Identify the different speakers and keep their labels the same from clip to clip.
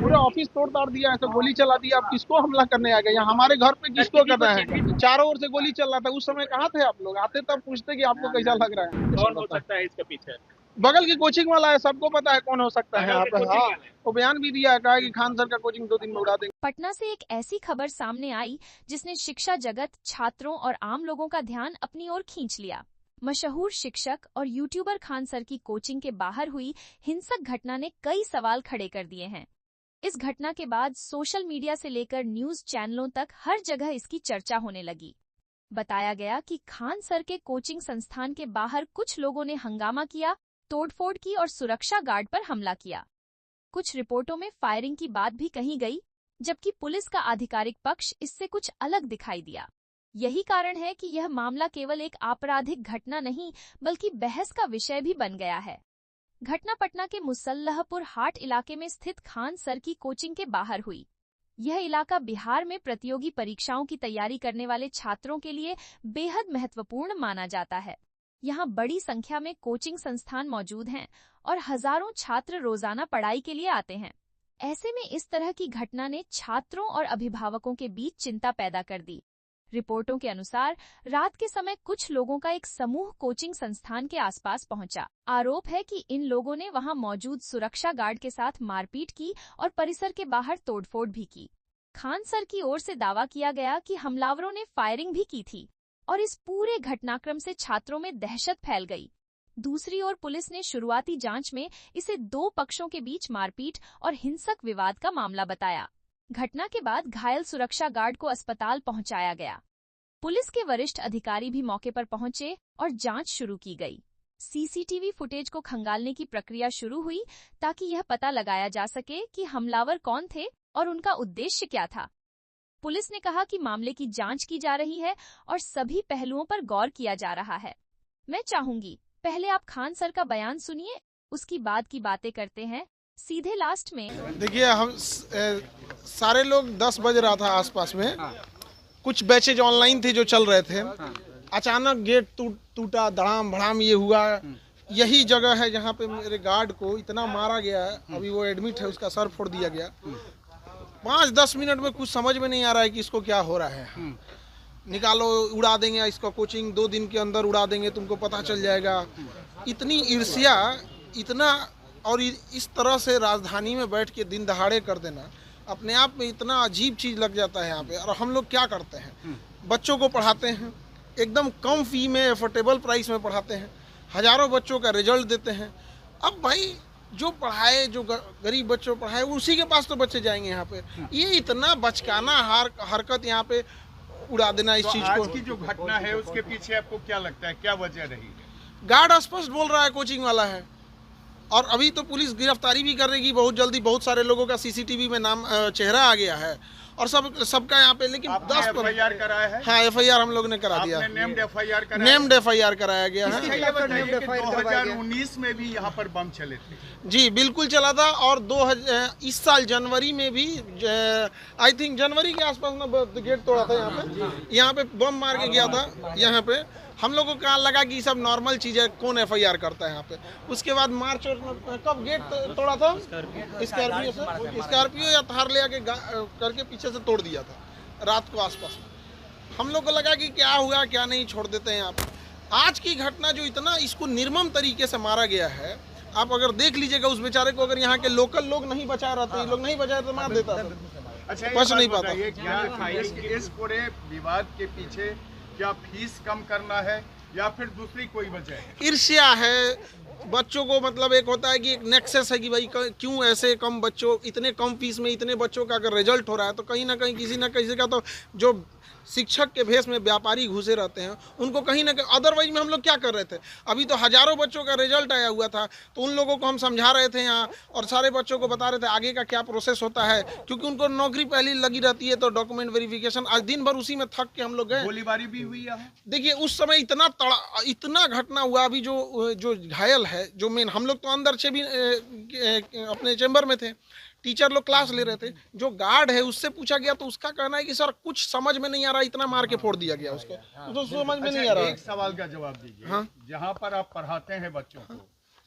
Speaker 1: पूरे ऑफिस तोड़ ताड़ दिया, ऐसे गोली चला दिया। आप किसको हमला करने आ गए? यहाँ हमारे घर पे किसको करना है? चारों ओर से गोली चल रहा था, उस समय कहाँ थे आप लोग? आते तब पूछते कि आपको कैसा लग रहा है।
Speaker 2: कौन हो सकता है इसके पीछे?
Speaker 1: बगल की कोचिंग वाला है, सबको पता है कौन हो सकता है यहाँ पे। हाँ, वो बयान भी दिया है, कहा कि खान सर का कोचिंग 2 दिन में उड़ा देंगे।
Speaker 3: पटना से एक ऐसी खबर सामने आई जिसने शिक्षा जगत, छात्रों और आम लोगों का ध्यान अपनी ओर खींच लिया। मशहूर शिक्षक और यूट्यूबर खान सर की कोचिंग के बाहर हुई हिंसक घटना ने कई सवाल खड़े कर दिए हैं। इस घटना के बाद सोशल मीडिया से लेकर न्यूज चैनलों तक हर जगह इसकी चर्चा होने लगी। बताया गया कि खान सर के कोचिंग संस्थान के बाहर कुछ लोगों ने हंगामा किया, तोड़फोड़ की और सुरक्षा गार्ड पर हमला किया। कुछ रिपोर्टों में फायरिंग की बात भी कही गई, जबकि पुलिस का आधिकारिक पक्ष इससे कुछ अलग दिखाई दिया। यही कारण है कि यह मामला केवल एक आपराधिक घटना नहीं, बल्कि बहस का विषय भी बन गया है। घटना पटना के मुसल्लहपुर हाट इलाके में स्थित खान सर की कोचिंग के बाहर हुई। यह इलाका बिहार में प्रतियोगी परीक्षाओं की तैयारी करने वाले छात्रों के लिए बेहद महत्वपूर्ण माना जाता है। यहाँ बड़ी संख्या में कोचिंग संस्थान मौजूद हैं और हजारों छात्र रोजाना पढ़ाई के लिए आते हैं। ऐसे में इस तरह की घटना ने छात्रों और अभिभावकों के बीच चिंता पैदा कर दी। रिपोर्टों के अनुसार रात के समय कुछ लोगों का एक समूह कोचिंग संस्थान के आसपास पहुंचा। आरोप है कि इन लोगों ने वहां मौजूद सुरक्षा गार्ड के साथ मारपीट की और परिसर के बाहर तोड़फोड़ भी की। खान सर की ओर से दावा किया गया कि हमलावरों ने फायरिंग भी की थी और इस पूरे घटनाक्रम से छात्रों में दहशत फैल गई। दूसरी ओर पुलिस ने शुरुआती जांच में इसे 2 पक्षों के बीच मारपीट और हिंसक विवाद का मामला बताया। घटना के बाद घायल सुरक्षा गार्ड को अस्पताल पहुंचाया गया। पुलिस के वरिष्ठ अधिकारी भी मौके पर पहुंचे और जांच शुरू की गई। सीसीटीवी फुटेज को खंगालने की प्रक्रिया शुरू हुई ताकि यह पता लगाया जा सके कि हमलावर कौन थे और उनका उद्देश्य क्या था। पुलिस ने कहा कि मामले की जांच की जा रही है और सभी पहलुओं पर गौर किया जा रहा है। मैं चाहूंगी पहले आप खान सर का बयान सुनिए, उसकी बाद की बातें करते हैं। सीधे लास्ट में
Speaker 1: देखिए, हम सारे लोग 10 बज रहा था आसपास में। कुछ बैचेज ऑनलाइन थे जो चल रहे थे। अचानक गेट टूटा, धड़ाम भड़ाम ये हुआ। यही जगह है जहाँ पे मेरे गार्ड को इतना मारा गया है। अभी वो एडमिट है, उसका सर फोड़ दिया गया। 5-10 मिनट में कुछ समझ में नहीं आ रहा है कि इसको क्या हो रहा है। निकालो, उड़ा देंगे इसको, कोचिंग 2 दिन के अंदर उड़ा देंगे, तुमको पता चल जाएगा। इतनी ईर्ष्या, इतना, और इस तरह से राजधानी में बैठ के दिन दहाड़े कर देना अपने आप में इतना अजीब चीज़ लग जाता है यहाँ पे। और हम लोग क्या करते हैं, बच्चों को पढ़ाते हैं, एकदम कम फी में, एफोर्डेबल प्राइस में पढ़ाते हैं, हजारों बच्चों का रिजल्ट देते हैं। अब भाई जो पढ़ाए, जो गरीब बच्चों पढ़ाए, उसी के पास तो बच्चे जाएंगे यहाँ पे। ये इतना बचकाना हरकत यहाँ पे उड़ा देना इस चीज को।
Speaker 4: आज की जो घटना है उसके पीछे आपको क्या लगता है, क्या वजह रही?
Speaker 1: गार्ड स्पष्ट बोल रहा है कोचिंग वाला है, और अभी तो पुलिस गिरफ्तारी भी करेगी बहुत जल्दी। बहुत सारे लोगों का सीसीटीवी में नाम, चेहरा आ गया है और सबका यहाँ पे। लेकिन 10 पर
Speaker 4: एफआईआर कराया है?
Speaker 1: हाँ, एफआईआर हम लोग ने करा दिया।
Speaker 4: नेम्ड एफआईआर कराया?
Speaker 1: नेम्ड एफआईआर कराया गया है।
Speaker 4: 2019 में भी यहाँ पर बम चले थे?
Speaker 1: जी बिल्कुल चला था। और इस साल जनवरी में भी, आई थिंक जनवरी के आसपास ना गेट तोड़ा था यहाँ पे बम मार के गया था यहाँ पे। हम लोगों को लगा कि सब नॉर्मल चीज़ है, कौन एफआईआर करता है यहाँ पे। उसके बाद मार्च और कब गेट तोड़ा था? स्कॉर्पियो या थार ले आके करके पीछे से तोड़ दिया था रात को आसपास। हम लोग को लगा कि क्या हुआ क्या नहीं, छोड़ देते हैं यहाँ पे। आज की घटना जो इतना इसको निर्मम तरीके से मारा गया है, आप अगर देख लीजिएगा उस बेचारे को, अगर यहाँ के लोकल लोग नहीं बचाए रहते, ये लोग नहीं बचाए तो मार देता था।
Speaker 4: अच्छा,
Speaker 1: बच नहीं पाता।
Speaker 4: इस पूरे विवाद के पीछे क्या फीस कम करना है या फिर दूसरी कोई वजह है?
Speaker 1: ईर्ष्या है बच्चों को। मतलब एक होता है कि एक नेक्सस है कि भाई क्यों ऐसे कम बच्चों, इतने कम फीस में इतने बच्चों का अगर रिजल्ट हो रहा है तो कहीं ना कहीं किसी ना किसी का तो, जो शिक्षक के भेष में व्यापारी घुसे रहते हैं उनको कहीं ना कहीं। अदरवाइज में हम लोग क्या कर रहे थे, अभी तो हजारों बच्चों का रिजल्ट आया हुआ था, तो उन लोगों को हम समझा रहे थे यहाँ, और सारे बच्चों को बता रहे थे आगे का क्या प्रोसेस होता है, क्योंकि उनको नौकरी पहले लगी रहती है तो डॉक्यूमेंट वेरिफिकेशन। आज दिन भर उसी में थक के हम लोग गए।
Speaker 4: गोलीबारी भी हुई है?
Speaker 1: देखिए उस समय इतना घटना हुआ। अभी जो घायल है, जो मेन, हम लोग तो अंदर से भी अपने चैम्बर में थे, टीचर लोग क्लास ले रहे थे। जो गार्ड है उससे पूछा गया तो उसका कहना है कि सर कुछ समझ में नहीं आ रहा, इतना मार के फोड़ दिया गया उसको, तो समझ में नहीं आ रहा।
Speaker 4: एक सवाल का जवाब दीजिए।
Speaker 1: हाँ?
Speaker 4: जहाँ पर आप पढ़ाते हैं बच्चों को,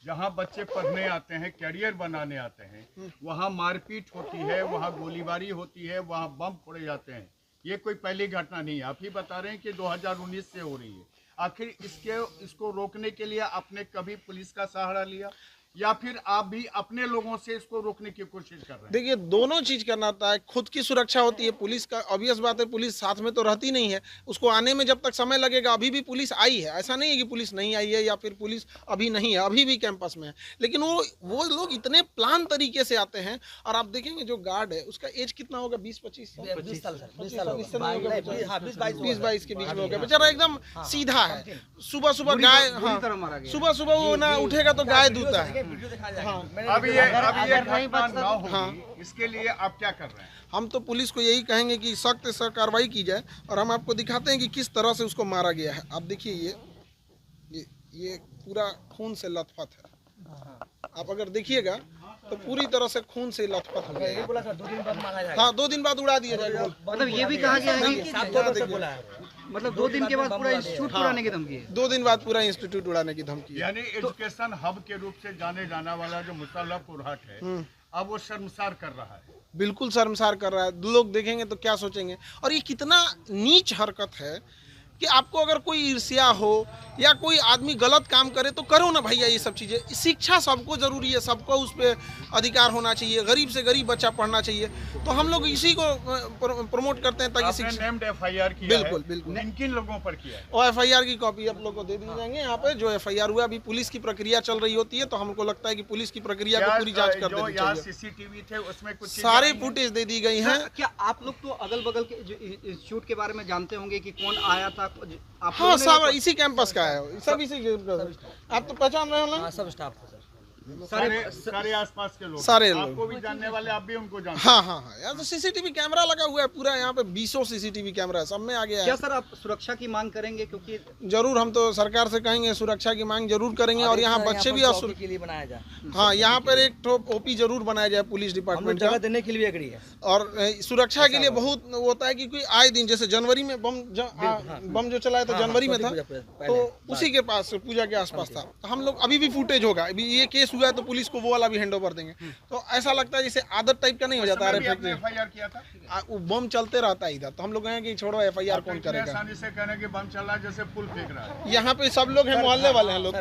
Speaker 4: जहाँ बच्चे पढ़ने आते हैं, कैरियर बनाने आते हैं, वहाँ मारपीट होती है, वहाँ गोलीबारी होती है, वहाँ बम फोड़े जाते हैं। ये कोई पहली घटना नहीं है। आप ही बता रहे हैं कि 2019 से हो रही है। आखिर इसको रोकने के लिए आपने कभी पुलिस का सहारा लिया या फिर आप भी अपने लोगों से इसको रोकने की कोशिश कर रहे हैं?
Speaker 1: देखिए, दोनों चीज करना होता है। खुद की सुरक्षा होती है, पुलिस का ऑब्वियस बात है, पुलिस साथ में तो रहती नहीं है, उसको आने में जब तक समय लगेगा। अभी भी पुलिस आई है, ऐसा नहीं है कि पुलिस नहीं आई है या फिर पुलिस अभी नहीं है, अभी भी कैंपस में है। लेकिन वो लोग इतने प्लान तरीके से आते हैं। और आप देखेंगे जो गार्ड है उसका एज कितना होगा, 20-25 साल, 20 साल इससे नहीं होगा, 20-22 के बीच में होगा। बेचारा एकदम सीधा है। सुबह सुबह गाय, हाँ, सुबह सुबह वो ना उठेगा तो गाय दूता है।
Speaker 4: अब ये घटना ना होगी, इसके लिए आप क्या कर रहे हैं?
Speaker 1: हम तो पुलिस को यही कहेंगे कि सख्त से कार्रवाई की जाए। और हम आपको दिखाते हैं कि किस तरह से उसको मारा गया है। आप देखिए, ये पूरा खून से लथपथ है। आप अगर देखिएगा तो पूरी तरह से खून से लथपथ हो गया। 2 दिन बाद उड़ा दिया जाएगा।
Speaker 2: मतलब ये भी कहा गया है कि मतलब 2 दिन के बाद पूरा इंस्टीट्यूट उड़ाने की धमकी है।
Speaker 1: 2 दिन बाद पूरा इंस्टीट्यूट उड़ाने की धमकी है।
Speaker 4: यानी एजुकेशन हब के रूप से जाने जाना वाला जो मुसल्लहपुर हाट है, अब वो शर्मसार कर रहा है।
Speaker 1: बिल्कुल शर्मसार कर रहा है। लोग देखेंगे तो क्या सोचेंगे। और ये कितना नीच हरकत है कि आपको अगर कोई ईर्ष्या हो या कोई आदमी गलत काम करे तो करो ना भैया। ये सब चीज़ें, शिक्षा सबको ज़रूरी है, सबको उस पर अधिकार होना चाहिए। गरीब से गरीब बच्चा पढ़ना चाहिए। तो हम लोग इसी को प्रमोट करते हैं ताकि
Speaker 4: आपने नेम्ड FIR किया
Speaker 1: बिल्कुल
Speaker 4: है,
Speaker 1: बिल्कुल।
Speaker 4: किन लोगों पर किया है?
Speaker 1: और FIR की कॉपी आप लोग को दे दी जाएंगे। यहाँ पे जो FIR हुआ, अभी पुलिस की प्रक्रिया चल रही होती है, तो हमको लगता है कि पुलिस की प्रक्रिया को पूरी जांच कर देनी चाहिए।
Speaker 4: CCTV थे उसमें कुछ
Speaker 1: सारे फुटेज दे दी गई हैं।
Speaker 2: क्या आप लोग तो अगल बगल के जो इंस्टीट्यूट के बारे में जानते होंगे कि कौन आया था?
Speaker 1: हाँ, सब इसी कैंपस का है, सब इसी आप तो पहचान रहे हो ना?
Speaker 2: सब स्टाफ
Speaker 4: सारे आसपास के लोग,
Speaker 1: सारे लोग
Speaker 4: आपको भी जानने वाले, आप भी उनको जानते हैं।
Speaker 1: हाँ, यार तो CCTV कैमरा लगा हुआ है पूरा। यहाँ पे 20 CCTV कैमरा है, सब में आ गया है।
Speaker 2: क्या सर आप सुरक्षा की मांग करेंगे? क्योंकि
Speaker 1: जरूर हम तो सरकार से कहेंगे, सुरक्षा की मांग जरूर करेंगे। और यहाँ बच्चे भी
Speaker 2: के लिए बनाया जाए।
Speaker 1: हाँ, यहाँ पर एक OP जरूर बनाया जाए पुलिस डिपार्टमेंट का,
Speaker 2: देने के लिए एग्री है।
Speaker 1: और सुरक्षा के लिए बहुत होता है कि कोई आए दिन, जैसे जनवरी में बम जो चलाया था जनवरी में था, तो उसी के पास पूजा के आसपास था। तो हम लोग अभी भी फुटेज होगा, अभी ये केस हुआ है तो पुलिस को वो वाला भी हैंड ओवर देंगे। तो ऐसा लगता है जैसे आदत टाइप का नहीं हो जाता है।
Speaker 4: FIR किया था,
Speaker 1: वो बम चलते रहता है इधर, तो हम लोग कहें कि छोड़ो, FIR कौन करेगा।
Speaker 4: आसानी से कहने कि बम चल रहा है, जैसे पुल फेंक रहा है।
Speaker 1: यहाँ पे सब लोग हैं, मोहल्ले वाले हैं लोग,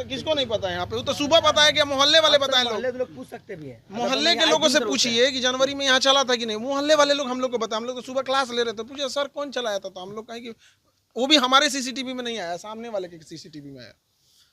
Speaker 1: किसको नहीं पता है। यहाँ पे वो तो सुबह पता है कि मोहल्ले वाले बताए। लोग
Speaker 2: पूछ सकते भी हैं,
Speaker 1: मोहल्ले के लोगों से पूछिए कि जनवरी में यहाँ चला था कि नहीं। मोहल्ले वाले लोग हम लोग को बताए। हम लोग तो सुबह क्लास ले रहे थे, पूछे सर कौन चलाया था, तो हम लोग कहें कि वो भी हमारे CCTV में नहीं आया, सामने वाले के CCTV में आया।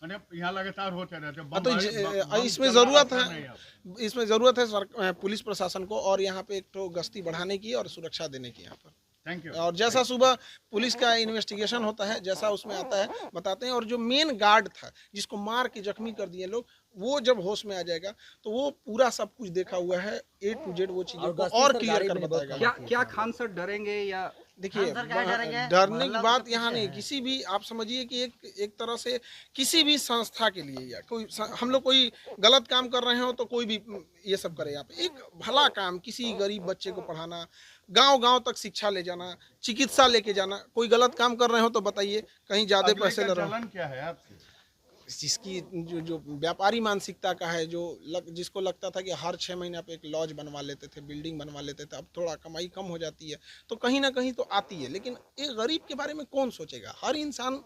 Speaker 4: यहाँ लगातार होते रहते हैं।
Speaker 1: तो इसमें ज़रूरत है, ज़रूरत है पुलिस प्रशासन को, और यहाँ पे एक तो गश्ती बढ़ाने की और सुरक्षा देने की यहाँ पर।
Speaker 4: Thank you.
Speaker 1: और जैसा सुबह पुलिस का इन्वेस्टिगेशन होता है, जैसा उसमें आता है बताते हैं। और जो मेन गार्ड था जिसको मार के जख्मी कर दिए लोग, वो जब होश में आ जाएगा तो वो पूरा सब कुछ देखा हुआ है, A to Z वो चीज़ों को और क्लियर कर बताएगा।
Speaker 2: क्या खान सर डरेंगे? या
Speaker 1: देखिए, डरने की बात यहाँ नहीं। किसी भी, आप समझिए कि एक तरह से किसी भी संस्था के लिए, या कोई हम लोग कोई गलत काम कर रहे हो तो कोई भी ये सब करे। यहाँ पे एक भला काम, किसी गरीब बच्चे को पढ़ाना, गांव-गांव तक शिक्षा ले जाना, चिकित्सा लेके जाना। कोई गलत काम कर रहे हो तो बताइए, कहीं ज्यादा पैसे ले रहे हो।
Speaker 4: क्या है आपसे?
Speaker 1: जिसकी जो व्यापारी मानसिकता का है, जिसको लगता था कि हर 6 महीने पे एक लॉज बनवा लेते थे, बिल्डिंग बनवा लेते थे, अब थोड़ा कमाई कम हो जाती है तो कहीं ना कहीं तो आती है। लेकिन एक गरीब के बारे में कौन सोचेगा? हर इंसान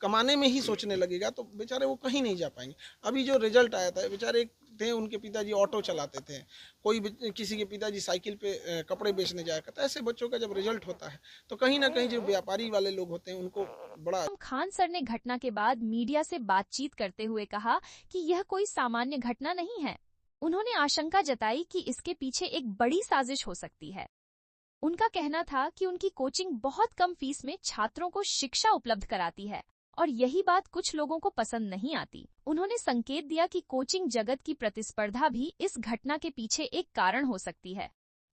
Speaker 1: कमाने में ही सोचने लगेगा, तो बेचारे वो कहीं नहीं जा पाएंगे। अभी जो रिजल्ट आया था, बेचारे थे, उनके पिताजी ऑटो चलाते थे, किसी के पिताजी साइकिल पे कपड़े बेचने जाया करता। ऐसे बच्चों का जब रिजल्ट होता है तो कहीं ना कहीं जो व्यापारी वाले लोग होते हैं उनको बड़ा।
Speaker 3: खान सर ने घटना के बाद मीडिया से बातचीत करते हुए कहा कि यह कोई सामान्य घटना नहीं है। उन्होंने आशंका जताई कि इसके पीछे एक बड़ी साजिश हो सकती है। उनका कहना था कि उनकी कोचिंग बहुत कम फीस में छात्रों को शिक्षा उपलब्ध कराती है, और यही बात कुछ लोगों को पसंद नहीं आती। उन्होंने संकेत दिया कि कोचिंग जगत की प्रतिस्पर्धा भी इस घटना के पीछे एक कारण हो सकती है।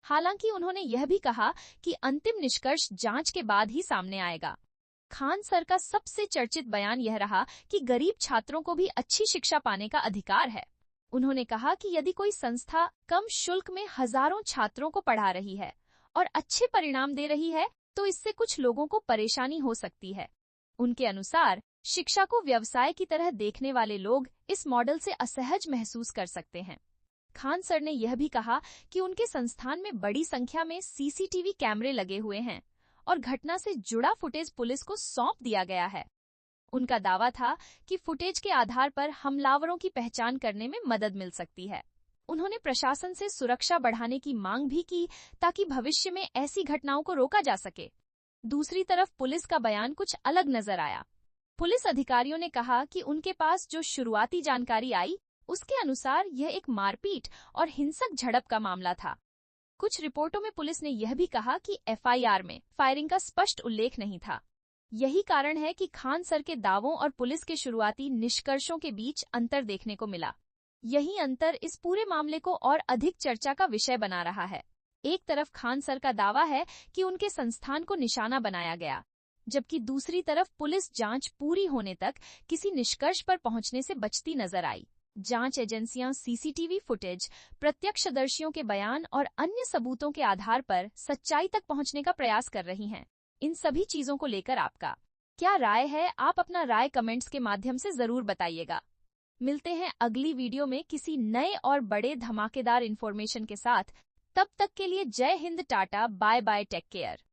Speaker 3: हालांकि उन्होंने यह भी कहा कि अंतिम निष्कर्ष जांच के बाद ही सामने आएगा। खान सर का सबसे चर्चित बयान यह रहा कि गरीब छात्रों को भी अच्छी शिक्षा पाने का अधिकार है। उन्होंने कहा कि यदि कोई संस्था कम शुल्क में हजारों छात्रों को पढ़ा रही है और अच्छे परिणाम दे रही है, तो इससे कुछ लोगों को परेशानी हो सकती है। उनके अनुसार शिक्षा को व्यवसाय की तरह देखने वाले लोग इस मॉडल से असहज महसूस कर सकते हैं। खान सर ने यह भी कहा कि उनके संस्थान में बड़ी संख्या में सीसीटीवी कैमरे लगे हुए हैं और घटना से जुड़ा फुटेज पुलिस को सौंप दिया गया है। उनका दावा था कि फुटेज के आधार पर हमलावरों की पहचान करने में मदद मिल सकती है। उन्होंने प्रशासन से सुरक्षा बढ़ाने की मांग भी की ताकि भविष्य में ऐसी घटनाओं को रोका जा सके। दूसरी तरफ पुलिस का बयान कुछ अलग नजर आया। पुलिस अधिकारियों ने कहा कि उनके पास जो शुरुआती जानकारी आई उसके अनुसार यह एक मारपीट और हिंसक झड़प का मामला था। कुछ रिपोर्टों में पुलिस ने यह भी कहा कि एफआईआर में फायरिंग का स्पष्ट उल्लेख नहीं था। यही कारण है कि खान सर के दावों और पुलिस के शुरुआती निष्कर्षों के बीच अंतर देखने को मिला। यही अंतर इस पूरे मामले को और अधिक चर्चा का विषय बना रहा है। एक तरफ खान सर का दावा है कि उनके संस्थान को निशाना बनाया गया, जबकि दूसरी तरफ पुलिस जांच पूरी होने तक किसी निष्कर्ष पर पहुंचने से बचती नजर आई। जांच एजेंसियां सीसीटीवी फुटेज, प्रत्यक्षदर्शियों के बयान और अन्य सबूतों के आधार पर सच्चाई तक पहुंचने का प्रयास कर रही हैं। इन सभी चीजों को लेकर आपका क्या राय है? आप अपना राय कमेंट्स के माध्यम से जरूर बताइएगा। मिलते हैं अगली वीडियो में किसी नए और बड़े धमाकेदार इन्फॉर्मेशन के साथ। तब तक के लिए Jai Hind, tata, bye bye, take care.